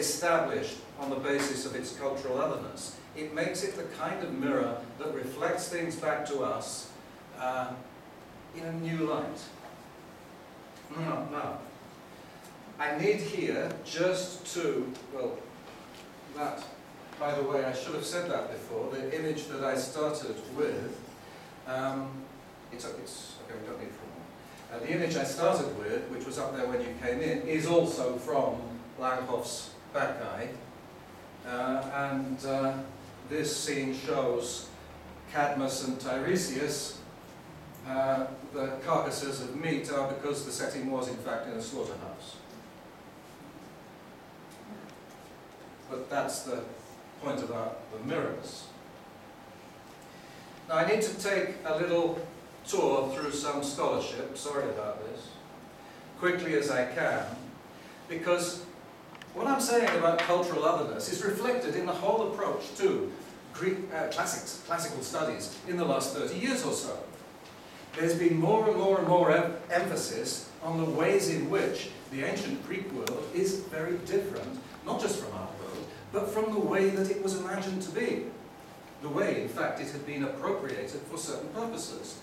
established on the basis of its cultural otherness. It makes it the kind of mirror that reflects things back to us in a new light. Now, I need here just to, well, that, by the way, I should have said that before, the image that I started with, okay, we don't need it for more. The image I started with, which was up there when you came in, is also from Langhoff's Bacchae, and this scene shows Cadmus and Tiresias. The carcasses of meat are because the setting was in fact in a slaughterhouse. But that's the point about the mirrors. Now I need to take a little tour through some scholarship, sorry about this, quickly as I can, because what I'm saying about cultural otherness is reflected in the whole approach to Greek classical studies in the last 30 years or so. There's been more and more and more emphasis on the ways in which the ancient Greek world is very different, not just from our world, but from the way that it was imagined to be. The way, in fact, it had been appropriated for certain purposes.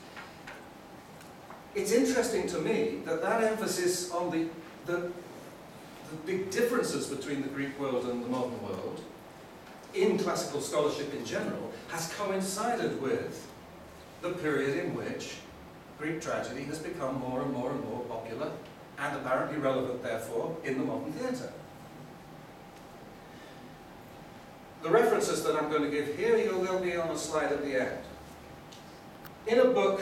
It's interesting to me that that emphasis on the big differences between the Greek world and the modern world, in classical scholarship in general, has coincided with the period in which Greek tragedy has become more and more and more popular and apparently relevant, therefore, in the modern theatre. The references that I'm going to give here, they'll be on a slide at the end. In a book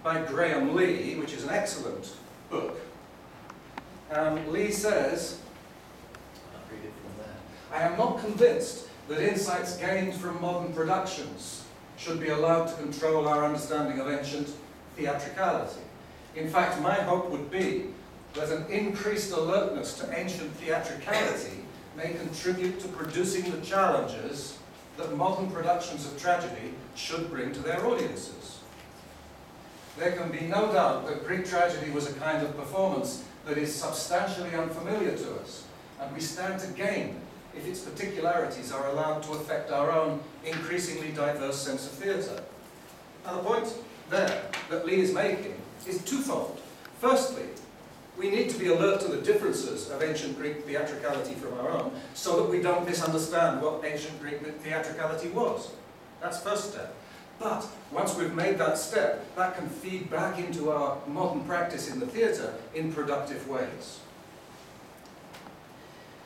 by Graham Lee, which is an excellent book, Lee says, I'll read it from there, "I am not convinced that insights gained from modern productions should be allowed to control our understanding of ancient theatricality. In fact, my hope would be that an increased alertness to ancient theatricality may contribute to producing the challenges that modern productions of tragedy should bring to their audiences. There can be no doubt that Greek tragedy was a kind of performance that is substantially unfamiliar to us, and we stand to gain if its particularities are allowed to affect our own increasingly diverse sense of theatre." Now the point there that Lee is making is twofold. Firstly, we need to be alert to the differences of ancient Greek theatricality from our own, so that we don't misunderstand what ancient Greek theatricality was. That's first step. But once we've made that step, that can feed back into our modern practice in the theatre in productive ways.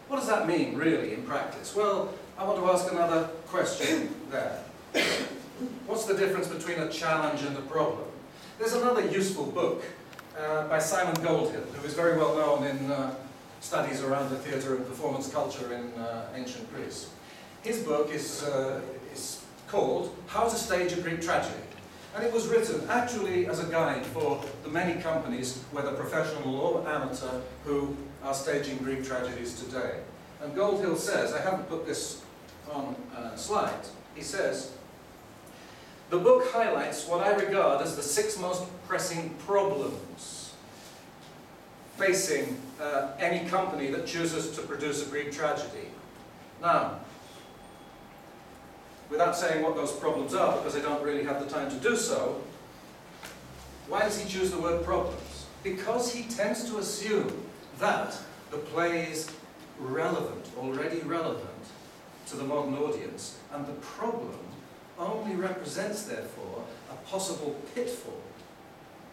What does that mean, really, in practice? Well, I want to ask another question there. What's the difference between a challenge and a problem? There's another useful book by Simon Goldhill, who is very well known in studies around the theatre and performance culture in ancient Greece. His book is called How to Stage a Greek Tragedy. And it was written actually as a guide for the many companies, whether professional or amateur, who are staging Greek tragedies today. And Goldhill says, I haven't put this on a slide, he says, "The book highlights what I regard as the 6 most pressing problems facing any company that chooses to produce a Greek tragedy." Now, without saying what those problems are, because I don't really have the time to do so, why does he choose the word problems? Because he tends to assume that the play is relevant, already relevant, to the modern audience, and the problem only represents, therefore, a possible pitfall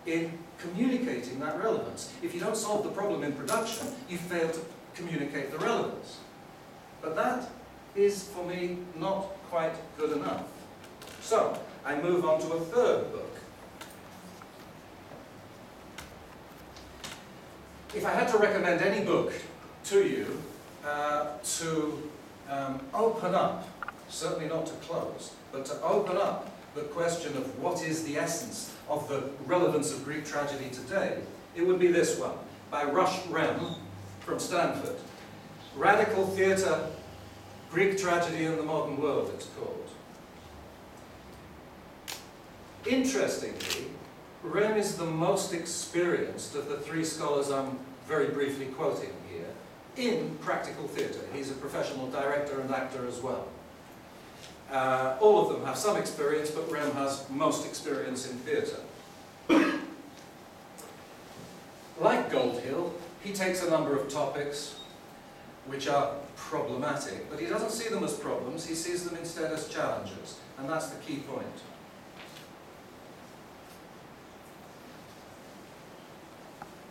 in communicating that relevance. If you don't solve the problem in production, you fail to communicate the relevance. But that is, for me, not quite good enough. So, I move on to a third book. If I had to recommend any book to you to open up, certainly not to close, but to open up the question of what is the essence of the relevance of Greek tragedy today, it would be this one, by Rush Rem from Stanford. Radical Theatre, Greek Tragedy in the Modern World, it's called. Interestingly, Rem is the most experienced of the 3 scholars I'm very briefly quoting here in practical theatre. He's a professional director and actor as well. All of them have some experience, but Rem has most experience in theatre. Like Goldhill, he takes a number of topics which are problematic, but he doesn't see them as problems, he sees them instead as challenges, and that's the key point.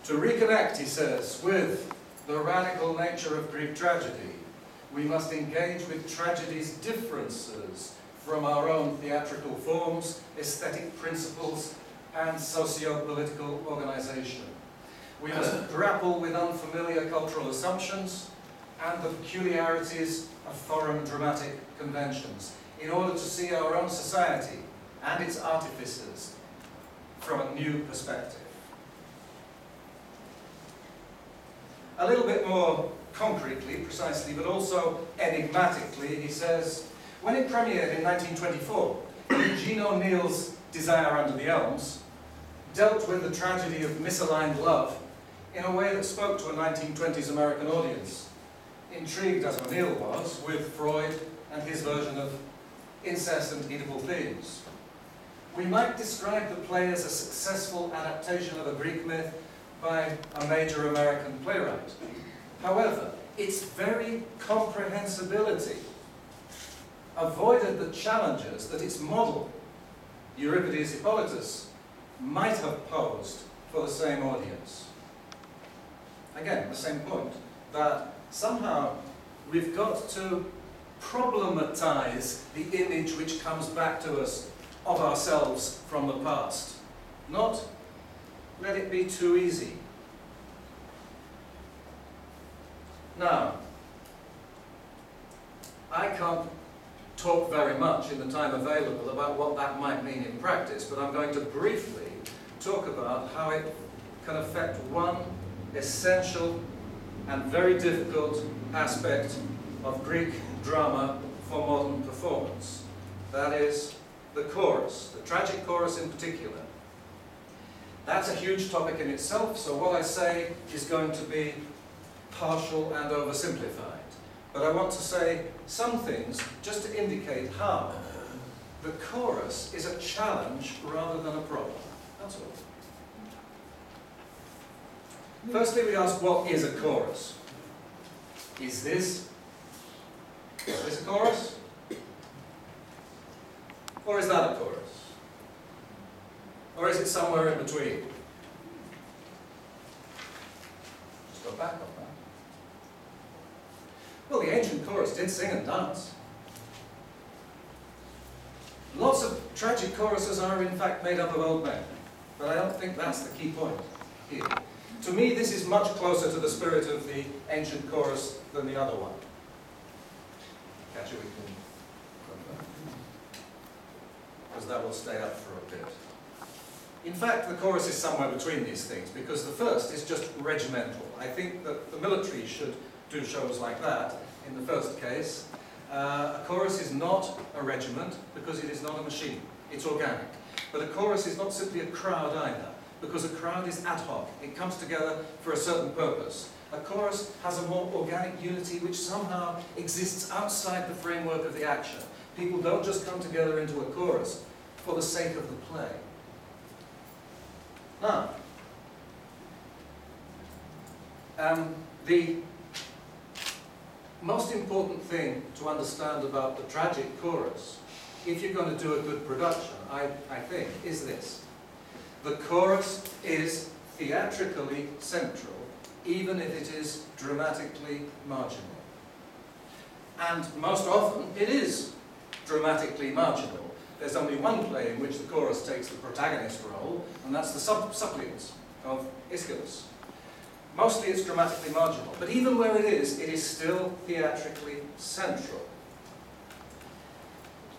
To reconnect, he says, with the radical nature of Greek tragedy, we must engage with tragedy's differences from our own theatrical forms, aesthetic principles, and socio-political organization. We must grapple with unfamiliar cultural assumptions and the peculiarities of foreign dramatic conventions in order to see our own society and its artificers from a new perspective. A little bit more concretely, precisely, but also enigmatically, he says, when it premiered in 1924, Eugene O'Neill's Desire Under the Elms dealt with the tragedy of misaligned love in a way that spoke to a 1920s American audience, intrigued as O'Neill was with Freud and his version of incest and Oedipal themes. We might describe the play as a successful adaptation of a Greek myth by a major American playwright. However, its very comprehensibility avoided the challenges that its model, Euripides' Hippolytus, might have posed for the same audience. Again, the same point, that somehow we've got to problematize the image which comes back to us of ourselves from the past, not let it be too easy. Now, I can't talk very much in the time available about what that might mean in practice, but I'm going to briefly talk about how it can affect one essential and very difficult aspect of Greek drama for modern performance. That is the chorus, the tragic chorus in particular. That's a huge topic in itself, so what I say is going to be partial and oversimplified. But I want to say some things just to indicate how the chorus is a challenge rather than a problem. That's all. Firstly, we ask, what is a chorus? Is this a chorus? Or is that a chorus? Or is it somewhere in between? Just go back on that. Well, the ancient chorus did sing and dance. Lots of tragic choruses are in fact made up of old men, but I don't think that's the key point here. To me, this is much closer to the spirit of the ancient chorus than the other one. Catch it, we can, because that will stay up for a bit. In fact, the chorus is somewhere between these things, because the first is just regimental. I think that the military should do shows like that in the first case. A chorus is not a regiment, because it is not a machine. It's organic. But a chorus is not simply a crowd either, because a crowd is ad hoc. It comes together for a certain purpose. A chorus has a more organic unity which somehow exists outside the framework of the action. People don't just come together into a chorus for the sake of the play. Now, the most important thing to understand about the tragic chorus, if you're going to do a good production, I think, is this. The chorus is theatrically central, even if it is dramatically marginal. And most often, it is dramatically marginal. There's only one play in which the chorus takes the protagonist role, and that's the Suppliants of Aeschylus. Mostly it's dramatically marginal, but even where it is still theatrically central.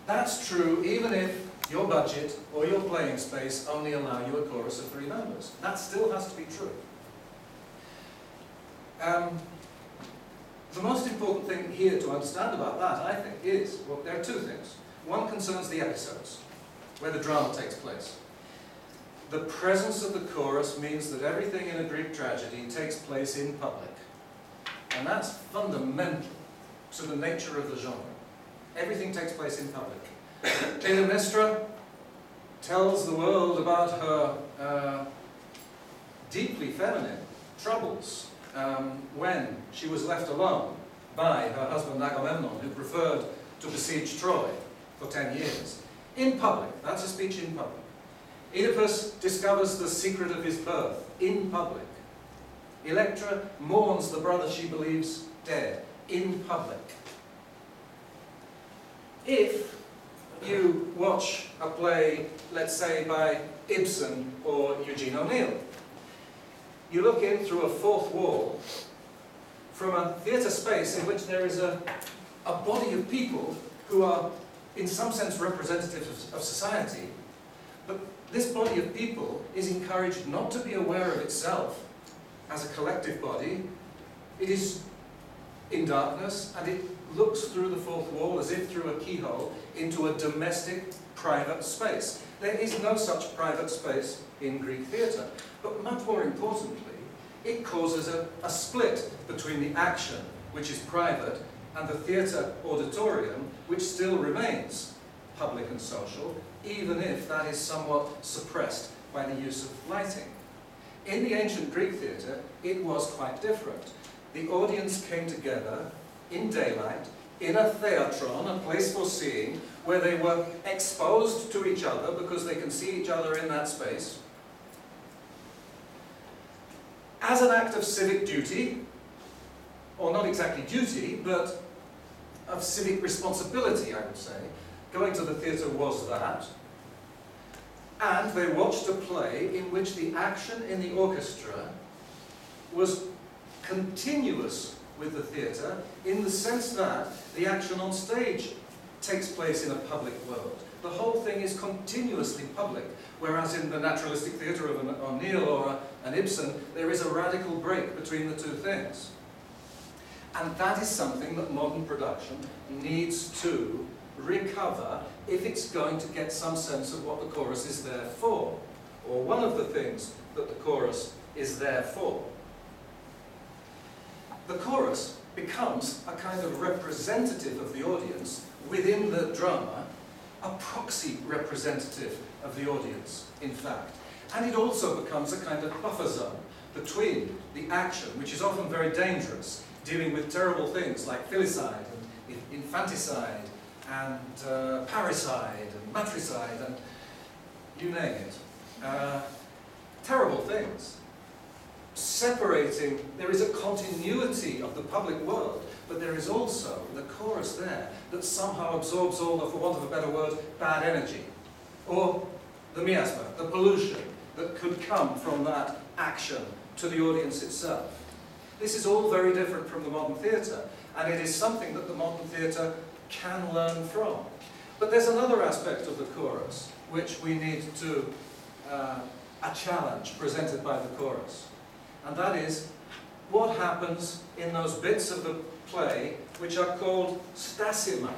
That's true even if your budget or your playing space only allow you a chorus of 3 members. That still has to be true. The most important thing here to understand about that, I think, is, well, there are 2 things. One concerns the episodes, where the drama takes place. The presence of the chorus means that everything in a Greek tragedy takes place in public. And that's fundamental to the nature of the genre. Everything takes place in public. Clytemnestra tells the world about her deeply feminine troubles when she was left alone by her husband Agamemnon, who preferred to besiege Troy for 10 years. In public, that's a speech in public. Oedipus discovers the secret of his birth in public. Electra mourns the brother she believes dead in public. If you watch a play, let's say by Ibsen or Eugene O'Neill, you look in through a fourth wall from a theatre space in which there is a body of people who are in some sense representative of society, but this body of people is encouraged not to be aware of itself as a collective body. It is in darkness and it looks through the fourth wall as if through a keyhole into a domestic private space. There is no such private space in Greek theatre, but much more importantly, it causes a split between the action, which is private, and the theatre auditorium, which still remains public and social, even if that is somewhat suppressed by the use of lighting. In the ancient Greek theatre, it was quite different. The audience came together in daylight, in a theatron, a place for seeing, where they were exposed to each other because they can see each other in that space, as an act of civic duty, or not exactly duty, but of civic responsibility, I would say. Going to the theatre was that. And they watched a play in which the action in the orchestra was continuous with the theatre, in the sense that the action on stage takes place in a public world. The whole thing is continuously public, whereas in the naturalistic theatre of an O'Neill or an Ibsen, there is a radical break between the two things. And that is something that modern production needs to recover if it's going to get some sense of what the chorus is there for, or one of the things that the chorus is there for. The chorus becomes a kind of representative of the audience within the drama, a proxy representative of the audience, in fact. And it also becomes a kind of buffer zone between the action, which is often very dangerous, dealing with terrible things like filicide and infanticide and parricide and matricide and you name it. Terrible things. Separating, there is a continuity of the public world, but there is also the chorus there that somehow absorbs all the, for want of a better word, bad energy, or the miasma, the pollution that could come from that action to the audience itself. This is all very different from the modern theatre, and it is something that the modern theatre can learn from. But there's another aspect of the chorus which we need to, a challenge presented by the chorus. And that is what happens in those bits of the play which are called stasima,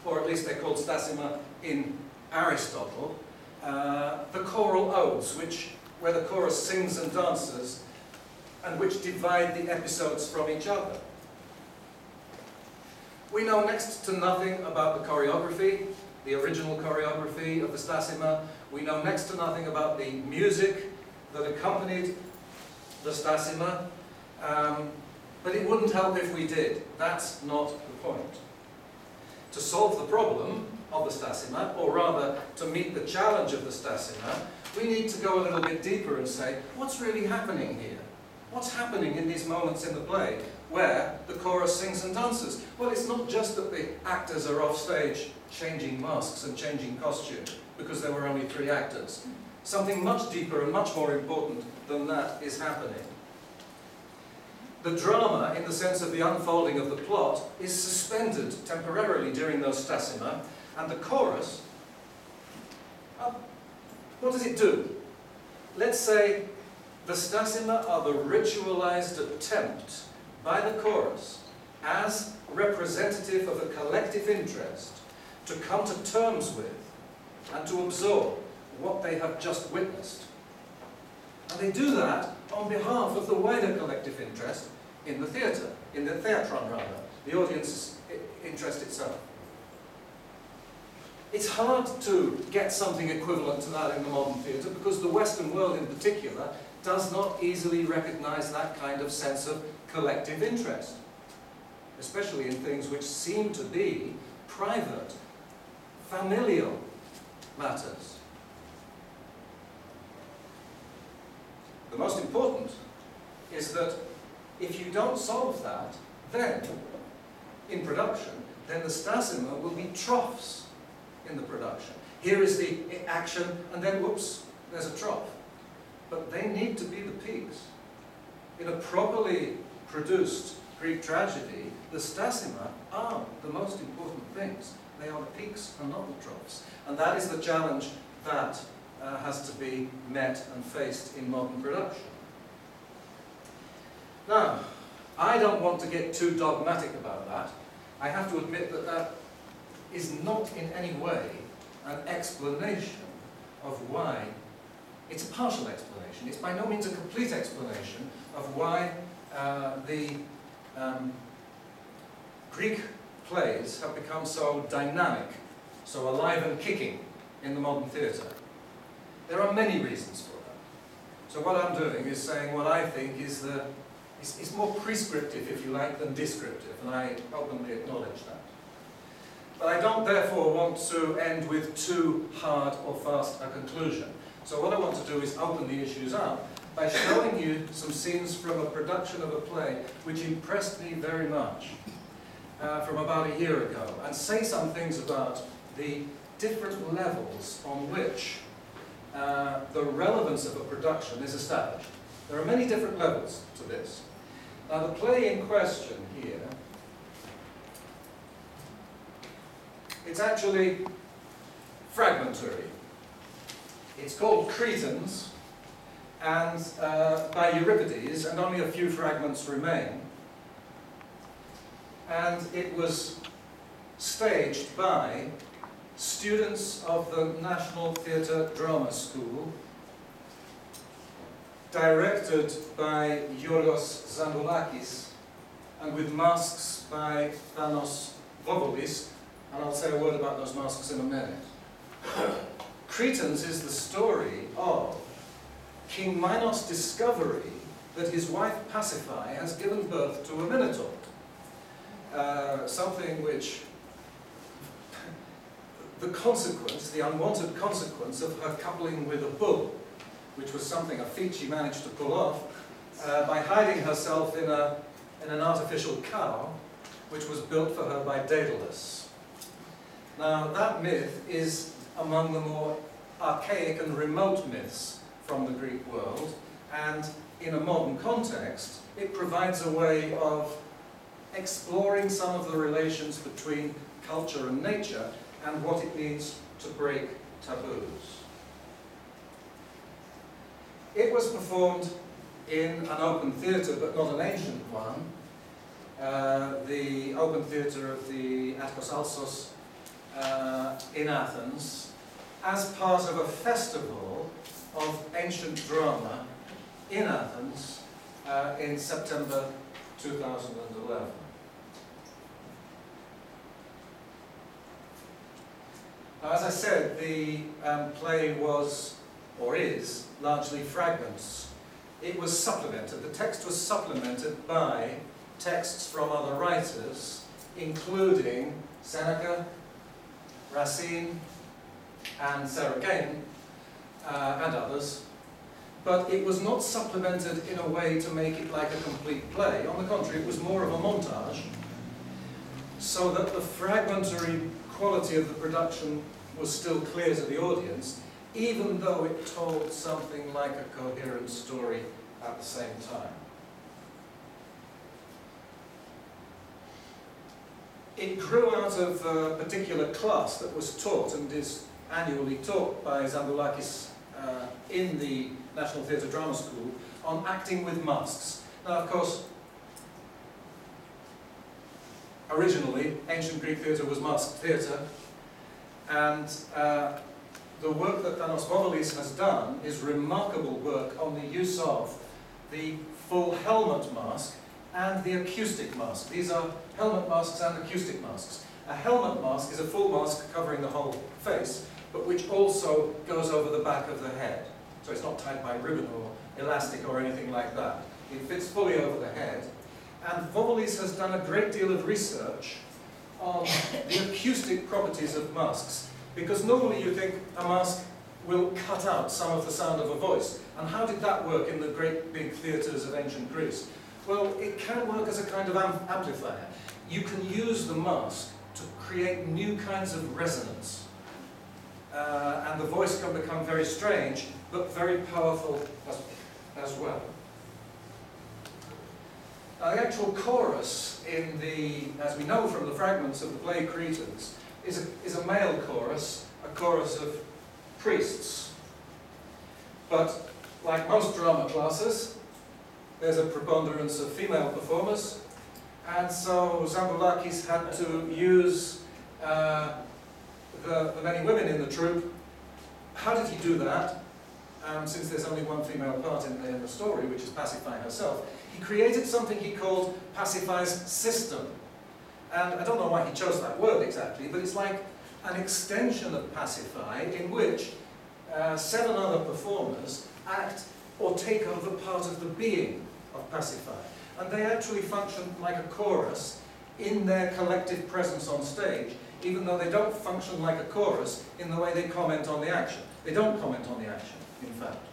or at least they're called stasima in Aristotle, the choral odes, where the chorus sings and dances, and which divide the episodes from each other. We know next to nothing about the choreography, the original choreography of the stasima. We know next to nothing about the music that accompanied the stasima, but it wouldn't help if we did. That's not the point. To solve the problem of the stasima, or rather to meet the challenge of the stasima, we need to go a little bit deeper and say, what's really happening here? What's happening in these moments in the play where the chorus sings and dances? Well, it's not just that the actors are off stage changing masks and changing costume, because there were only 3 actors. Something much deeper and much more important than that is happening. The drama, in the sense of the unfolding of the plot, is suspended temporarily during those stasima, and the chorus, what does it do? Let's say the stasima are the ritualized attempt by the chorus, as representative of a collective interest, to come to terms with and to absorb what they have just witnessed. And they do that on behalf of the wider collective interest in the theatre. in the theatron rather, the audience interest itself. It's hard to get something equivalent to that in the modern theatre because the Western world in particular does not easily recognise that kind of sense of collective interest, especially in things which seem to be private, familial matters. The most important is that if you don't solve that, then, in production, then the stasima will be troughs in the production. Here is the action, and then, whoops, there's a trough. But they need to be the peaks. In a properly produced Greek tragedy, the stasima are the most important things. They are the peaks and not the troughs. And that is the challenge that has to be met and faced in modern production. Now, I don't want to get too dogmatic about that. I have to admit that that is not in any way an explanation of why. It's a partial explanation. It's by no means a complete explanation of why the Greek plays have become so dynamic, so alive and kicking in the modern theatre. There are many reasons for that. So what I'm doing is saying what I think is it's more prescriptive, if you like, than descriptive, and I openly acknowledge that. But I don't therefore want to end with too hard or fast a conclusion. So what I want to do is open the issues up by showing you some scenes from a production of a play which impressed me very much from about a year ago, and say some things about the different levels on which the relevance of a production is established. There are many different levels to this. Now the play in question here, it's actually fragmentary. It's called Treasons, and by Euripides, and only a few fragments remain. And it was staged by students of the National Theatre Drama School, directed by Yorgos Zandoulakis, and with masks by Thanos Vovolis, and I'll say a word about those masks in a minute. Cretans is the story of King Minos' discovery that his wife Pasiphae has given birth to a minotaur. Something which, the consequence, the unwanted consequence of her coupling with a bull, which was something, a feat she managed to pull off, by hiding herself in an artificial cow, which was built for her by Daedalus. Now, that myth is among the more archaic and remote myths from the Greek world, and in a modern context, it provides a way of exploring some of the relations between culture and nature and what it means to break taboos. It was performed in an open theatre, but not an ancient one, the open theatre of the Athos Alsos in Athens, as part of a festival of ancient drama in Athens in September 2011. Now, as I said, the play was, or is, largely fragments. It was supplemented. The text was supplemented by texts from other writers, including Seneca, Racine, and Sericane, and others. But it was not supplemented in a way to make it like a complete play. On the contrary, it was more of a montage, so that the fragmentary quality of the production was still clear to the audience, even though it told something like a coherent story at the same time. It grew out of a particular class that was taught and is annually taught by Zandoulakis in the National Theatre Drama School on acting with masks. Now, of course, originally, ancient Greek theatre was masked theatre, and the work that Thanos Vovolis has done is remarkable work on the use of the full helmet mask and the acoustic mask. These are helmet masks and acoustic masks. A helmet mask is a full mask covering the whole face, but which also goes over the back of the head. So it's not tied by ribbon or elastic or anything like that. It fits fully over the head. And Vovelis has done a great deal of research on the acoustic properties of masks. Because normally you think a mask will cut out some of the sound of a voice. And how did that work in the great big theatres of ancient Greece? Well, it can work as a kind of amplifier. You can use the mask to create new kinds of resonance. And the voice can become very strange, but very powerful as well. Now, the actual chorus in the, as we know from the fragments of the play Cretans, is a male chorus, a chorus of priests. But like most drama classes, there's a preponderance of female performers, and so Zamboulakis had to use the many women in the troupe. How did he do that? Since there's only one female part in the story, which is Pasiphae herself, he created something he called Pasiphae's system. And I don't know why he chose that word exactly, but it's like an extension of Pasiphae in which 7 other performers act or take over part of the being of Pasiphae. And they actually function like a chorus in their collective presence on stage, even though they don't function like a chorus in the way they comment on the action. They don't comment on the action, in fact.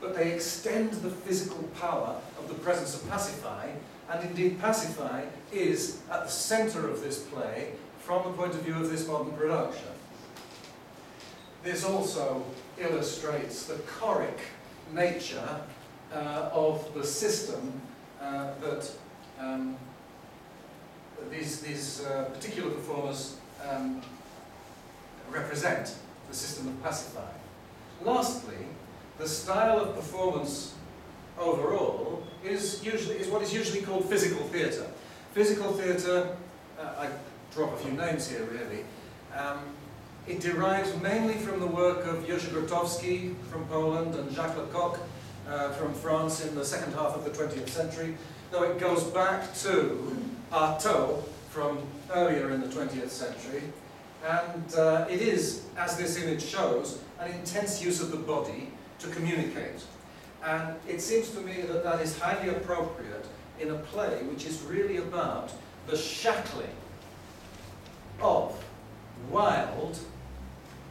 But they extend the physical power of the presence of Pasiphae, and indeed Pasiphae is at the centre of this play from the point of view of this modern production. This also illustrates the choric nature of the system that these particular performers represent, the system of Pasiphae. Lastly, the style of performance overall is what is usually called physical theatre. Physical theatre, I drop a few names here really, it derives mainly from the work of Jerzy Grotowski from Poland and Jacques Lecoq from France in the second half of the 20th century, though it goes back to Artaud from earlier in the 20th century. And it is, as this image shows, an intense use of the body to communicate. And it seems to me that that is highly appropriate in a play which is really about the shackling of wild,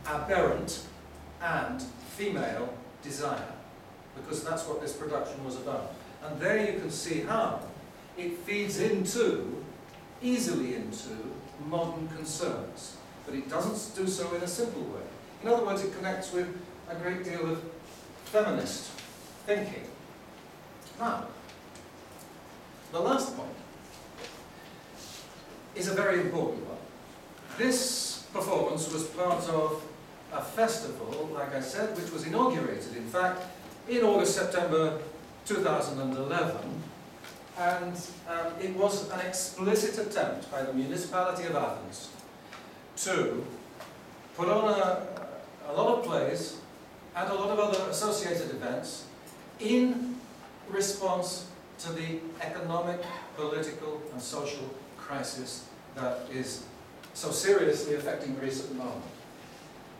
aberrant, and female desire, because that's what this production was about. And there you can see how it feeds into, easily into, modern concerns. But it doesn't do so in a simple way. In other words, it connects with a great deal of feminist thinking. Now, the last point is a very important one. This performance was part of a festival, like I said, which was inaugurated, in fact, in August, September 2011, and it was an explicit attempt by the municipality of Athens to put on a lot of plays and a lot of other associated events in response to the economic, political and social crisis that is so seriously affecting Greece at the moment.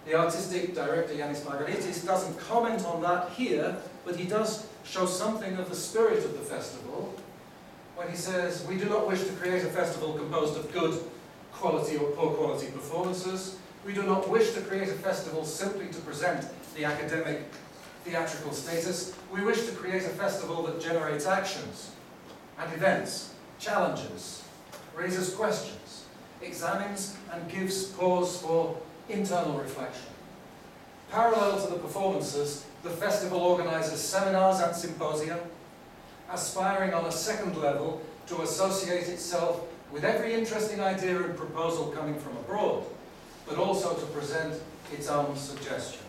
The artistic director Yannis Margaritis doesn't comment on that here, but he does show something of the spirit of the festival when he says, "We do not wish to create a festival composed of good quality or poor quality performances. We do not wish to create a festival simply to present the academic theatrical status. We wish to create a festival that generates actions and events, challenges, raises questions, examines and gives pause for internal reflection. Parallel to the performances, the festival organizes seminars and symposia, aspiring on a second level to associate itself with every interesting idea and proposal coming from abroad, but also to present its own suggestions."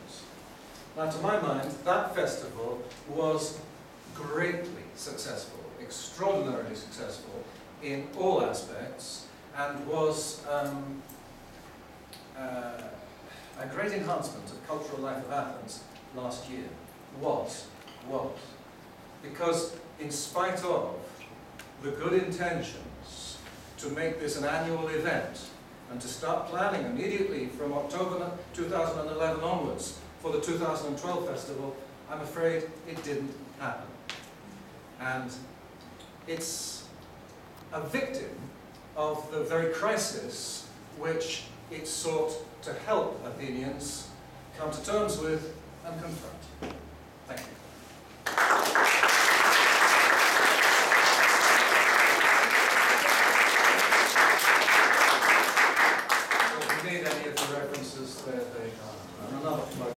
Now, to my mind, that festival was greatly successful, extraordinarily successful in all aspects, and was a great enhancement of cultural life of Athens last year. Was. Because in spite of the good intentions to make this an annual event and to start planning immediately from October 2011 onwards for the 2012 festival, I'm afraid it didn't happen. And it's a victim of the very crisis which it sought to help Athenians come to terms with and confront. Thank you.